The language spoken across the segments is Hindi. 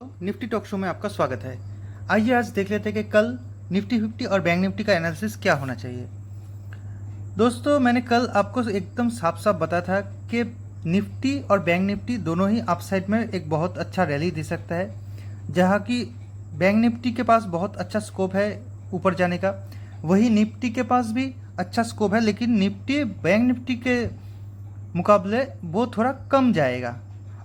निफ्टी टॉक शो में आपका स्वागत है। आइए आज देख लेते हैं कि कल निफ्टी 50 और बैंक निफ्टी का एनालिसिस क्या होना चाहिए। दोस्तों, मैंने कल आपको एकदम साफ साफ बताया था कि निफ्टी और बैंक निफ्टी दोनों ही अपसाइड में एक बहुत अच्छा रैली दे सकता है, जहां की बैंक निफ्टी के पास बहुत अच्छा स्कोप है ऊपर जाने का, वही निफ्टी के पास भी अच्छा स्कोप है, लेकिन निफ्टी बैंक निफ्टी के मुकाबले वो थोड़ा कम जाएगा।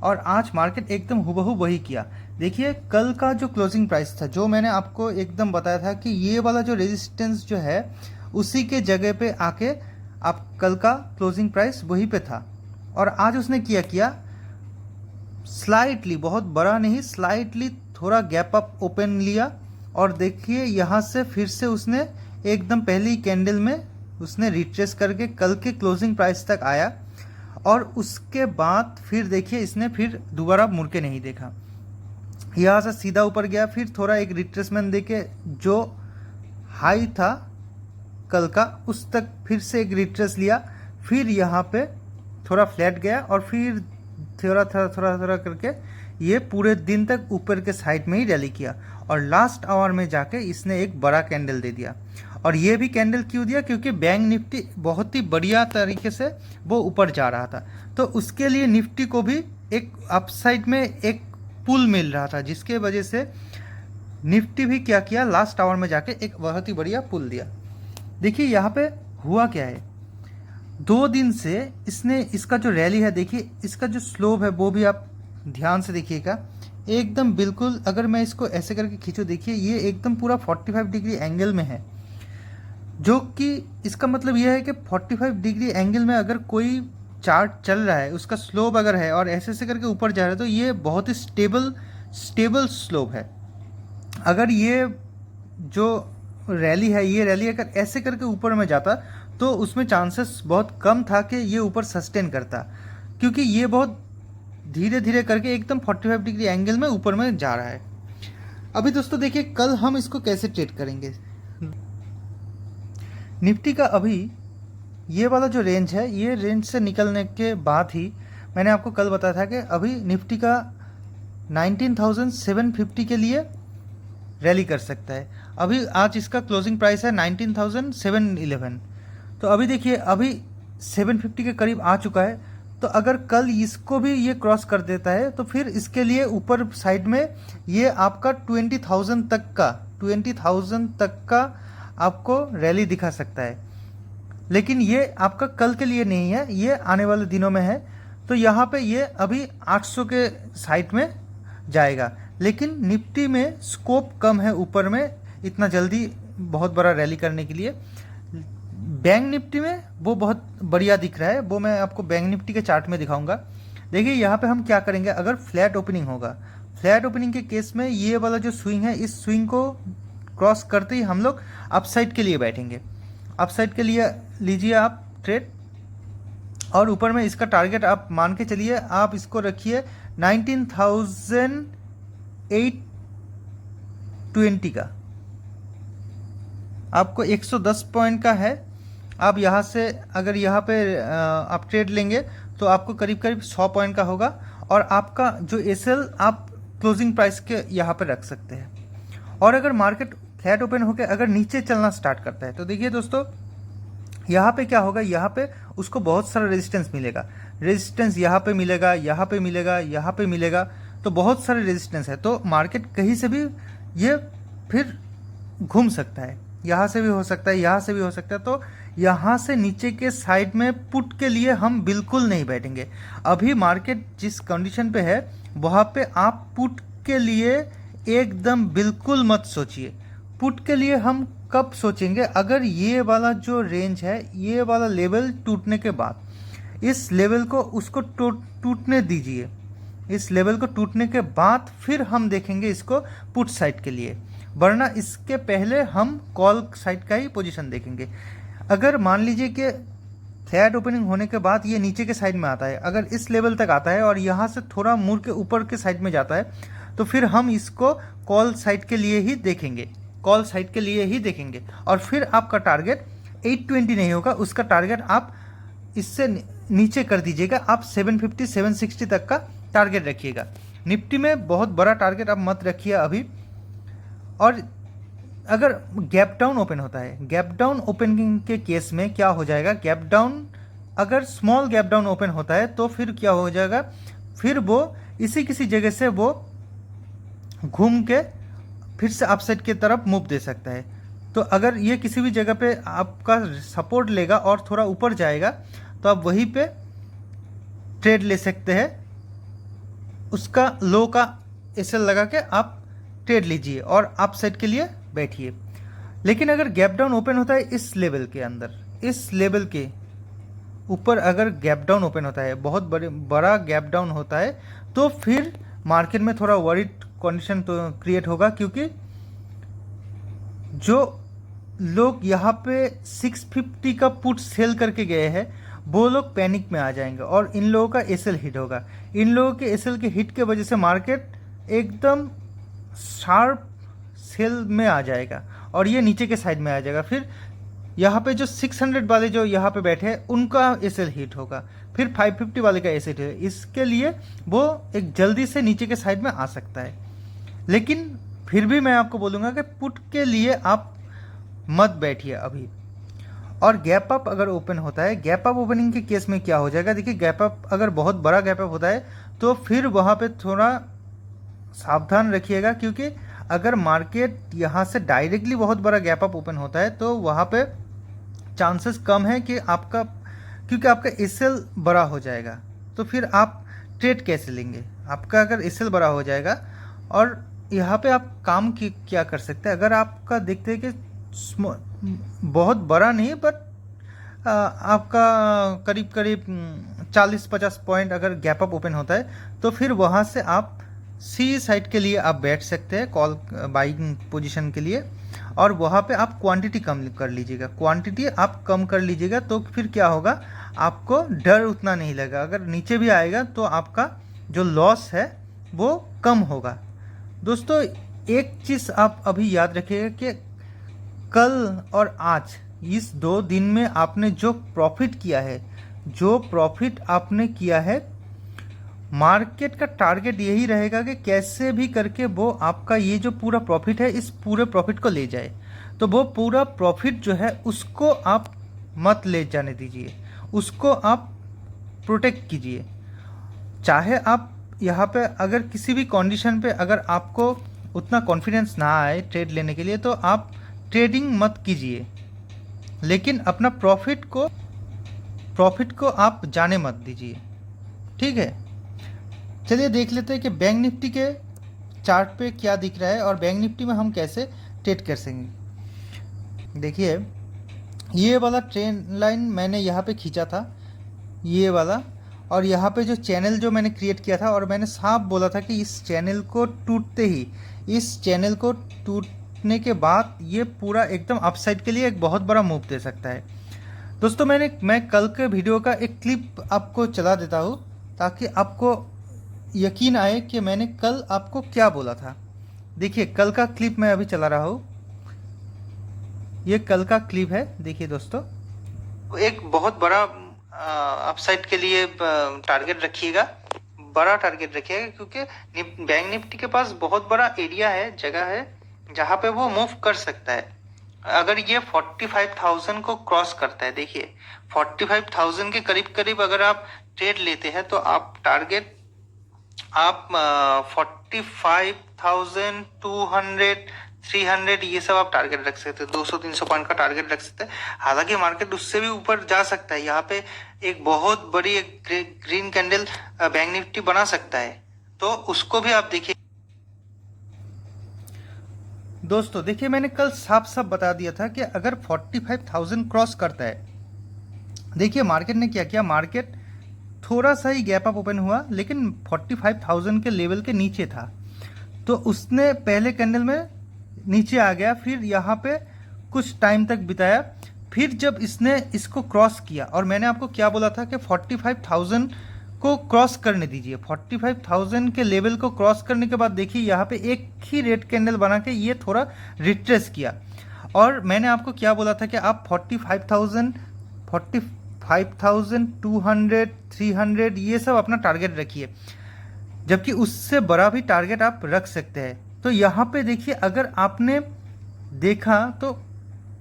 और आज मार्केट एकदम हुबहू वही किया। देखिए, कल का जो क्लोजिंग प्राइस था, जो मैंने आपको एकदम बताया था कि ये वाला जो रेजिस्टेंस जो है उसी के जगह पे आके आप कल का क्लोजिंग प्राइस वही पे था। और आज उसने किया स्लाइटली, बहुत बड़ा नहीं, स्लाइटली थोड़ा गैप अप ओपन लिया। और देखिए यहाँ से फिर से उसने एकदम पहली कैंडल में उसने रिट्रेस करके कल के क्लोजिंग प्राइस तक आया। और उसके बाद फिर देखिए इसने फिर दोबारा मुड़ के नहीं देखा, यहाँ से सीधा ऊपर गया, फिर थोड़ा एक रिट्रेसमेंट देके जो हाई था कल का उस तक फिर से एक रिट्रेस लिया, फिर यहाँ पे थोड़ा फ्लैट गया और फिर थोड़ा थोड़ा थोड़ा थोड़ा करके ये पूरे दिन तक ऊपर के साइड में ही रैली किया। और लास्ट आवर में जाके इसने एक बड़ा कैंडल दे दिया। और ये भी कैंडल क्यों दिया? क्योंकि बैंक निफ्टी बहुत ही बढ़िया तरीके से वो ऊपर जा रहा था, तो उसके लिए निफ्टी को भी एक अपसाइड में एक पुल मिल रहा था, जिसके वजह से निफ्टी भी क्या किया, लास्ट आवर में जाके एक बहुत ही बढ़िया पुल दिया। देखिए यहाँ पे हुआ क्या है, 2 दिन से इसने इसका जो रैली है, देखिए इसका जो स्लोप है वो भी आप ध्यान से देखिएगा, एकदम बिल्कुल अगर मैं इसको ऐसे करके खींचूं, देखिए ये एकदम पूरा 45 डिग्री एंगल में है, जो कि इसका मतलब यह है कि 45 डिग्री एंगल में अगर कोई चार्ट चल रहा है, उसका स्लोप अगर है और ऐसे ऐसे करके ऊपर जा रहा है, तो ये बहुत ही स्टेबल स्लोप है। अगर ये जो रैली है, ये रैली अगर ऐसे करके ऊपर में जाता तो उसमें चांसेस बहुत कम था कि ये ऊपर सस्टेन करता, क्योंकि ये बहुत धीरे धीरे करके एकदम 45 डिग्री एंगल में ऊपर में जा रहा है। अभी दोस्तों देखिए कल हम इसको कैसे ट्रेड करेंगे। निफ्टी का अभी ये वाला जो रेंज है, ये रेंज से निकलने के बाद ही मैंने आपको कल बताया था कि अभी निफ्टी का 19,750 के लिए रैली कर सकता है। अभी आज इसका क्लोजिंग प्राइस है 19,711, तो अभी देखिए अभी 750 के करीब आ चुका है। तो अगर कल इसको भी ये क्रॉस कर देता है तो फिर इसके लिए ऊपर साइड में ये आपका 20,000 तक का आपको रैली दिखा सकता है, लेकिन ये आपका कल के लिए नहीं है, ये आने वाले दिनों में है। तो यहाँ पे ये अभी 800 के साइड में जाएगा, लेकिन निफ्टी में स्कोप कम है ऊपर में इतना जल्दी बहुत बड़ा रैली करने के लिए। बैंक निफ्टी में वो बहुत बढ़िया दिख रहा है, वो मैं आपको बैंक निफ्टी के चार्ट में दिखाऊंगा। देखिए यहाँ पे हम क्या करेंगे, अगर फ्लैट ओपनिंग होगा, फ्लैट ओपनिंग के केस में ये वाला जो स्विंग है, इस स्विंग को क्रॉस करते ही हम लोग अपसाइड के लिए बैठेंगे। अपसाइड के लिए लीजिए आप ट्रेड, और ऊपर में इसका टारगेट आप मान के चलिए, आप इसको रखिए 19,820 का, आपको 110 पॉइंट का है। आप यहाँ से अगर यहाँ पे आप ट्रेड लेंगे तो आपको करीब करीब 100 पॉइंट का होगा, और आपका जो एसएल आप क्लोजिंग प्राइस के यहाँ पे रख सकते हैं। और अगर मार्केट फ्लैट ओपन होकर अगर नीचे चलना स्टार्ट करता है, तो देखिए दोस्तों यहाँ पे क्या होगा, यहाँ पे उसको बहुत सारा रेजिस्टेंस मिलेगा, रेजिस्टेंस यहाँ पे मिलेगा, यहाँ पे मिलेगा, यहाँ पे मिलेगा, तो बहुत सारे रेजिस्टेंस है। तो मार्केट कहीं से भी ये फिर घूम सकता है, यहाँ से भी हो सकता है, यहाँ से भी हो सकता है। तो यहाँ से नीचे के साइड में पुट के लिए हम बिल्कुल नहीं बैठेंगे। अभी मार्केट जिस कंडीशन पे है वहाँ पे आप पुट के लिए एकदम बिल्कुल मत सोचिए। पुट के लिए हम कब सोचेंगे, अगर ये वाला जो रेंज है, ये वाला लेवल टूटने के बाद, इस लेवल को उसको टूटने दीजिए, इस लेवल को टूटने के बाद फिर हम देखेंगे इसको पुट साइड के लिए, वरना इसके पहले हम कॉल साइड का ही पोजीशन देखेंगे। अगर मान लीजिए कि फ्लैट ओपनिंग होने के बाद ये नीचे के साइड में आता है, अगर इस लेवल तक आता है और यहाँ से थोड़ा मुड़ के ऊपर के साइड में जाता है, तो फिर हम इसको कॉल साइड के लिए ही देखेंगे, कॉल साइड के लिए ही देखेंगे। और फिर आपका टारगेट 820 नहीं होगा, उसका टारगेट आप इससे नीचे कर दीजिएगा, आप 750 760 तक का टारगेट रखिएगा। निफ्टी में बहुत बड़ा टारगेट आप मत रखिए अभी। और अगर गैप डाउन ओपन होता है, गैप डाउन ओपनिंग के केस में क्या हो जाएगा, गैप डाउन अगर स्मॉल गैप डाउन ओपन होता है तो फिर क्या हो जाएगा, फिर वो इसी किसी जगह से वो घूम के फिर से अपसाइड की तरफ मूव दे सकता है। तो अगर ये किसी भी जगह पे आपका सपोर्ट लेगा और थोड़ा ऊपर जाएगा तो आप वहीं पे ट्रेड ले सकते हैं, उसका लो का एसएल लगा के आप ट्रेड लीजिए और आप साइड के लिए बैठिए। लेकिन अगर गैप डाउन ओपन होता है इस लेवल के अंदर, इस लेवल के ऊपर अगर गैप डाउन ओपन होता है, बहुत बड़ा गैप डाउन होता है, तो फिर मार्केट में थोड़ा वरीड कंडीशन तो क्रिएट होगा, क्योंकि जो लोग यहाँ पे 650 का पुट सेल करके गए हैं वो लोग पैनिक में आ जाएंगे और इन लोगों का एसएल हिट होगा। इन लोगों के एसएल के हिट के वजह से मार्केट एकदम शार्प सेल में आ जाएगा और ये नीचे के साइड में आ जाएगा। फिर यहाँ पे जो 600 वाले जो यहाँ पे बैठे हैं उनका एसएल हिट होगा, फिर 550 वाले का एसएल हिट है। इसके लिए वो एक जल्दी से नीचे के साइड में आ सकता है। लेकिन फिर भी मैं आपको बोलूँगा कि पुट के लिए आप मत बैठिए अभी। और गैप अप अगर ओपन होता है, गैप अप ओपनिंग के केस में क्या हो जाएगा, देखिए गैप अप अगर बहुत बड़ा गैप अप होता है तो फिर वहाँ पे थोड़ा सावधान रखिएगा, क्योंकि अगर मार्केट यहाँ से डायरेक्टली बहुत बड़ा गैप अप ओपन होता है तो वहाँ पे चांसेस कम है कि आपका, क्योंकि आपका एसएल बड़ा हो जाएगा तो फिर आप ट्रेड कैसे लेंगे। आपका अगर एसएल बड़ा हो जाएगा और यहाँ पे आप काम क्या कर सकते हैं, अगर आपका देखते हैं कि बहुत बड़ा नहीं बट आपका करीब करीब 40-50 पॉइंट अगर गैप अप ओपन होता है तो फिर वहाँ से आप सी साइड के लिए आप बैठ सकते हैं कॉल बाइंग पोजीशन के लिए, और वहाँ पे आप क्वांटिटी कम कर लीजिएगा, क्वांटिटी आप कम कर लीजिएगा तो फिर क्या होगा, आपको डर उतना नहीं लगेगा। अगर नीचे भी आएगा तो आपका जो लॉस है वो कम होगा। दोस्तों एक चीज़ आप अभी याद रखिएगा कि कल और आज इस 2 दिन में आपने जो प्रॉफिट किया है, जो प्रॉफिट आपने किया है, मार्केट का टारगेट यही रहेगा कि कैसे भी करके वो आपका ये जो पूरा प्रॉफिट है इस पूरे प्रॉफिट को ले जाए। तो वो पूरा प्रॉफिट जो है उसको आप मत ले जाने दीजिए, उसको आप प्रोटेक्ट कीजिए। चाहे आप यहाँ पे अगर किसी भी कंडीशन पे अगर आपको उतना कॉन्फिडेंस ना आए ट्रेड लेने के लिए तो आप ट्रेडिंग मत कीजिए, लेकिन अपना प्रॉफिट को आप जाने मत दीजिए, ठीक है। चलिए देख लेते हैं कि बैंक निफ्टी के चार्ट पे क्या दिख रहा है और बैंक निफ्टी में हम कैसे ट्रेड कर सकेंगे। देखिए ये वाला ट्रेंड लाइन मैंने यहाँ पे खींचा था, ये वाला, और यहाँ पे जो चैनल जो मैंने क्रिएट किया था और मैंने साफ बोला था कि इस चैनल को टूटते ही, इस चैनल को टूटने के बाद ये पूरा एकदम अपसाइड के लिए एक बहुत बड़ा मूव दे सकता है। दोस्तों मैं कल के वीडियो का एक क्लिप आपको चला देता हूँ ताकि आपको यकीन आए कि मैंने कल आपको क्या बोला था। देखिए कल का क्लिप मैं अभी चला रहा हूँ, ये कल का क्लिप है। देखिए दोस्तों, एक बहुत बड़ा अपसाइड के लिए टारगेट रखिएगा, बड़ा टारगेट रखिएगा, क्योंकि बैंक निफ्टी के पास बहुत बड़ा एरिया है, जगह है जहाँ पे वो मूव कर सकता है। अगर ये 45,000 को क्रॉस करता है, देखिए 45,000 के करीब करीब अगर आप ट्रेड लेते हैं तो आप टारगेट आप 45,200 300 ये सब आप टारगेट रख सकते हैं, 200-300 पॉइंट का टारगेट रख सकते हैं। हालांकि मार्केट उससे भी ऊपर जा सकता है, यहाँ पे एक बहुत बड़ी एक ग्रीन कैंडल बैंक निफ्टी बना सकता है, तो उसको भी आप देखिए। दोस्तों देखिए मैंने कल साफ बता दिया था कि अगर 45,000 क्रॉस करता है, देखिए मार्केट ने क्या किया, मार्केट थोड़ा सा ही गैप अप ओपन हुआ लेकिन 45,000 के लेवल के नीचे था, तो उसने पहले कैंडल में नीचे आ गया, फिर यहाँ पे कुछ टाइम तक बिताया, फिर जब इसने इसको क्रॉस किया, और मैंने आपको क्या बोला था कि 45,000 को क्रॉस करने दीजिए। 45,000 के लेवल को क्रॉस करने के बाद देखिए यहाँ पे एक ही रेड कैंडल बना के ये थोड़ा रिट्रेस किया, और मैंने आपको क्या बोला था कि आप 45,000, 45,200, 300 ये सब अपना टारगेट रखिए। जबकि उससे बड़ा भी टारगेट आप रख सकते हैं। तो यहाँ पे देखिए, अगर आपने देखा तो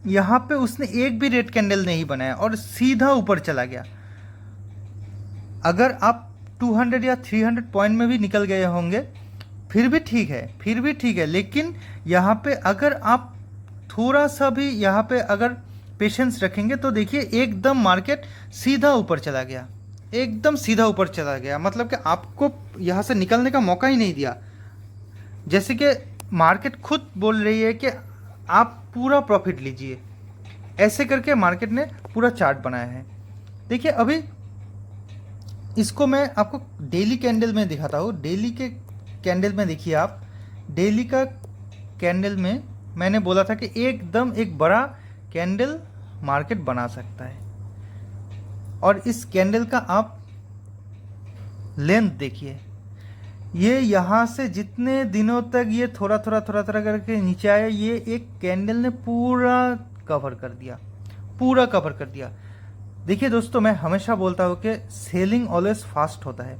यहाँ पे उसने एक भी रेड कैंडल नहीं बनाया और सीधा ऊपर चला गया। अगर आप 200 या 300 पॉइंट में भी निकल गए होंगे फिर भी ठीक है, फिर भी ठीक है। लेकिन यहाँ पे अगर आप थोड़ा सा भी यहाँ पे अगर पेशेंस रखेंगे तो देखिए एकदम मार्केट सीधा ऊपर चला गया, एकदम सीधा ऊपर चला गया। मतलब कि आपको यहाँ से निकलने का मौका ही नहीं दिया। जैसे कि मार्केट खुद बोल रही है कि आप पूरा प्रॉफिट लीजिए, ऐसे करके मार्केट ने पूरा चार्ट बनाया है। देखिए अभी इसको मैं आपको डेली कैंडल में दिखाता हूँ। डेली के कैंडल में देखिए आप, डेली का कैंडल में मैंने बोला था कि एकदम एक बड़ा कैंडल मार्केट बना सकता है। और इस कैंडल का आप लेंथ देखिए, ये यहाँ से जितने दिनों तक ये थोड़ा थोड़ा थोड़ा थोड़ा करके नीचे आया, ये एक कैंडल ने पूरा कवर कर दिया, पूरा कवर कर दिया। देखिए दोस्तों, मैं हमेशा बोलता हूँ कि सेलिंग ऑलवेज फास्ट होता है।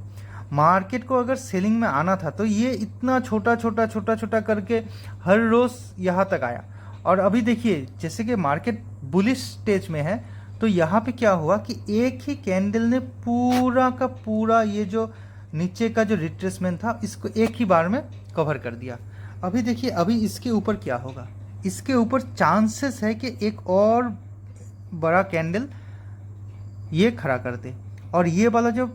मार्केट को अगर सेलिंग में आना था तो ये इतना छोटा छोटा छोटा छोटा करके हर रोज़ यहाँ तक आया। और अभी देखिए जैसे कि मार्केट बुलिश स्टेज में है, तो यहाँ पे क्या हुआ कि एक ही कैंडल ने पूरा का पूरा ये जो नीचे का जो रिट्रेसमेंट था इसको एक ही बार में कवर कर दिया। अभी देखिए अभी इसके ऊपर क्या होगा, इसके ऊपर चांसेस है कि एक और बड़ा कैंडल ये खड़ा कर दे और ये वाला जो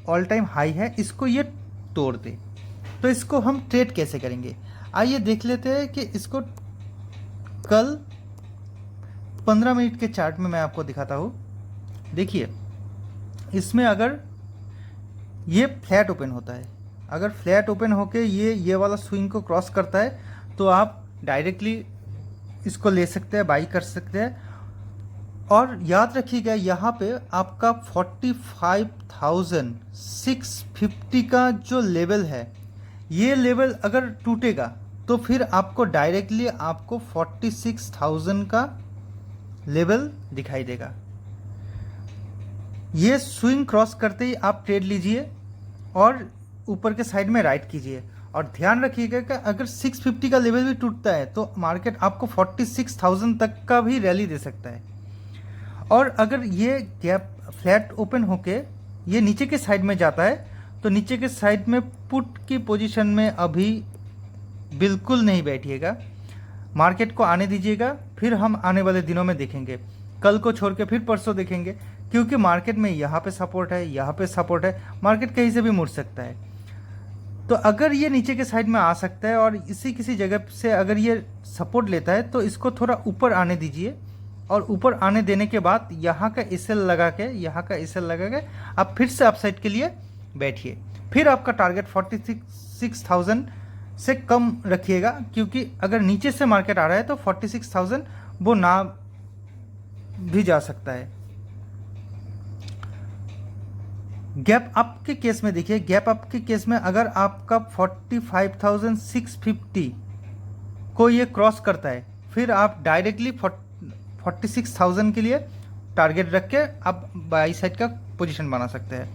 ऑल टाइम हाई है इसको ये तोड़ दे। तो इसको हम ट्रेड कैसे करेंगे, आइए देख लेते हैं कि इसको कल 15 मिनट के चार्ट में मैं आपको दिखाता हूँ। देखिए इसमें अगर ये फ्लैट ओपन होता है, अगर फ्लैट ओपन होके ये वाला स्विंग को क्रॉस करता है तो आप डायरेक्टली इसको ले सकते हैं, बाई कर सकते हैं। और याद रखिएगा यहाँ पे आपका 45,650 का जो लेवल है, ये लेवल अगर टूटेगा तो फिर आपको डायरेक्टली आपको 46,000 का लेवल दिखाई देगा। ये स्विंग क्रॉस करते ही आप ट्रेड लीजिए और ऊपर के साइड में राइट कीजिए। और ध्यान रखिएगा कि अगर 650 का लेवल भी टूटता है तो मार्केट आपको 46,000 तक का भी रैली दे सकता है। और अगर ये गैप फ्लैट ओपन होके ये नीचे के साइड में जाता है तो नीचे के साइड में पुट की पोजीशन में अभी बिल्कुल नहीं बैठिएगा, मार्केट को आने दीजिएगा। फिर हम आने वाले दिनों में देखेंगे, कल को छोड़ के फिर परसों देखेंगे, क्योंकि मार्केट में यहाँ पे सपोर्ट है, यहाँ पे सपोर्ट है, मार्केट कहीं से भी मुड़ सकता है। तो अगर ये नीचे के साइड में आ सकता है और इसी किसी जगह से अगर ये सपोर्ट लेता है तो इसको थोड़ा ऊपर आने दीजिए। और ऊपर आने देने के बाद यहाँ का एसएल लगा के, यहाँ का एसएल लगा के आप फिर से अपसाइड के लिए बैठिए। फिर आपका टारगेट 46,000 से कम रखिएगा, क्योंकि अगर नीचे से मार्केट आ रहा है तो 46,000 वो ना भी जा सकता है। गैप अप के केस में देखिए, गैप अप के केस में अगर आपका 45,650 को ये क्रॉस करता है फिर आप डायरेक्टली 46,000 के लिए टारगेट रख के आप बाई साइड का पोजीशन बना सकते हैं।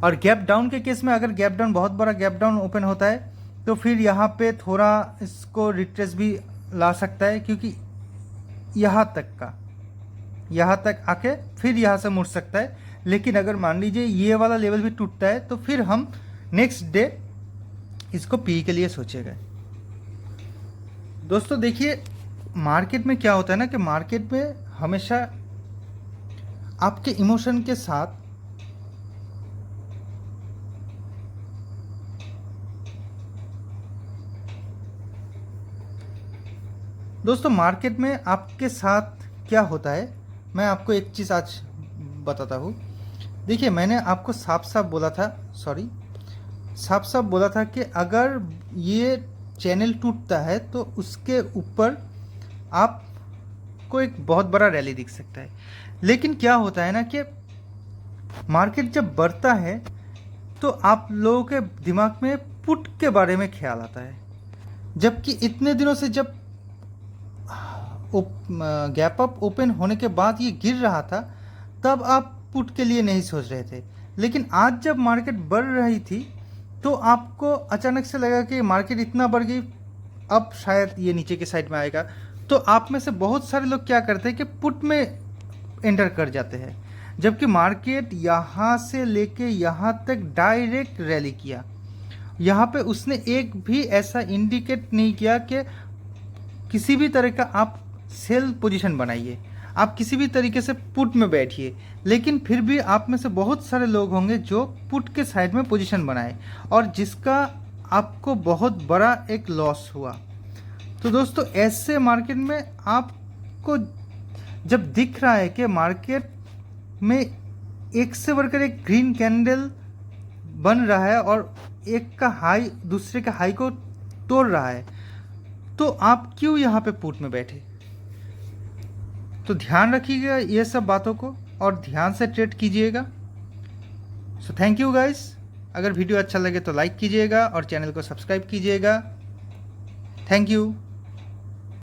और गैप डाउन के केस में अगर गैप डाउन बहुत बड़ा गैप डाउन ओपन होता है तो फिर यहाँ पे थोड़ा इसको रिट्रेस भी ला सकता है, क्योंकि यहाँ तक आके फिर यहाँ से मुड़ सकता है। लेकिन अगर मान लीजिए ये वाला लेवल भी टूटता है तो फिर हम नेक्स्ट डे इसको पी के लिए सोचेगा। दोस्तों देखिए मार्केट में क्या होता है ना कि मार्केट में हमेशा आपके इमोशन के साथ दोस्तों मार्केट में आपके साथ क्या होता है, मैं आपको एक चीज़ आज बताता हूँ। देखिए मैंने आपको साफ साफ बोला था कि अगर ये चैनल टूटता है तो उसके ऊपर आपको एक बहुत बड़ा रैली दिख सकता है। लेकिन क्या होता है ना कि मार्केट जब बढ़ता है तो आप लोगों के दिमाग में पुट के बारे में ख्याल आता है, जबकि इतने दिनों से जब गैप अप ओपन होने के बाद ये गिर रहा था तब आप पुट के लिए नहीं सोच रहे थे। लेकिन आज जब मार्केट बढ़ रही थी तो आपको अचानक से लगा कि मार्केट इतना बढ़ गई, अब शायद ये नीचे के साइड में आएगा। तो आप में से बहुत सारे लोग क्या करते हैं कि पुट में एंटर कर जाते हैं, जबकि मार्केट यहाँ से लेके यहाँ तक डायरेक्ट रैली किया। यहाँ पे उसने एक भी ऐसा इंडिकेट नहीं किया कि किसी भी तरह का आप सेल पोजीशन बनाइए, आप किसी भी तरीके से पुट में बैठिए, लेकिन फिर भी आप में से बहुत सारे लोग होंगे जो पुट के साइड में पोजीशन बनाए और जिसका आपको बहुत बड़ा एक लॉस हुआ। तो दोस्तों ऐसे मार्केट में आपको जब दिख रहा है कि मार्केट में एक से बढ़कर एक ग्रीन कैंडल बन रहा है और एक का हाई दूसरे का हाई को तोड़ रहा है, तो आप क्यों यहाँ पे पुट में बैठे? तो ध्यान रखिएगा ये सब बातों को और ध्यान से ट्रेड कीजिएगा। So thank you guys. अगर वीडियो अच्छा लगे तो लाइक कीजिएगा और चैनल को सब्सक्राइब कीजिएगा। Thank you.